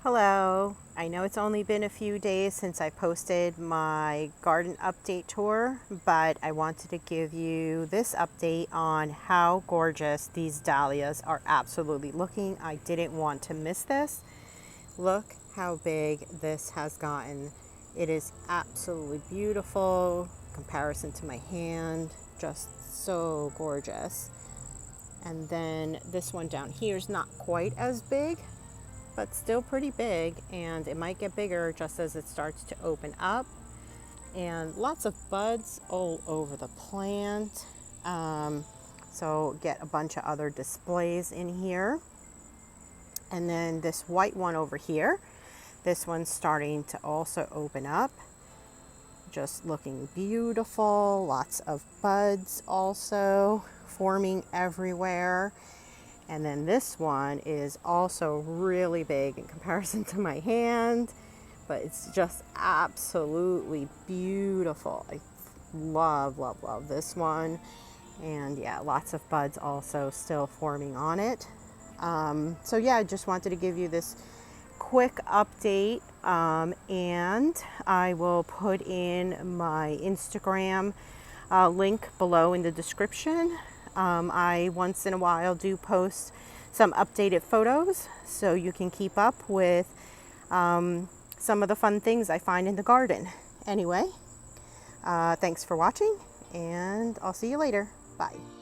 Hello. I know it's only been a few days since I posted my garden update tour, but I wanted to give you this update on how gorgeous these dahlias are absolutely looking. I didn't want to miss this. Look how big this has gotten. It is absolutely beautiful. Comparison to my hand, just so gorgeous. And then this one down here is not quite as big, but still pretty big, and it might get bigger just as it starts to open up. And lots of buds all over the plant. So get a bunch of other displays in here. And then this white one over here, this one's starting to also open up. Just looking beautiful. Lots of buds also forming everywhere. And then this one is also really big in comparison to my hand, but it's just absolutely beautiful. I love, love, love this one. And yeah, lots of buds also still forming on it. So yeah, I just wanted to give you this quick update, and I will put in my Instagram link below in the description. I once in a while do post some updated photos so you can keep up with some of the fun things I find in the garden. Anyway, thanks for watching, and I'll see you later. Bye.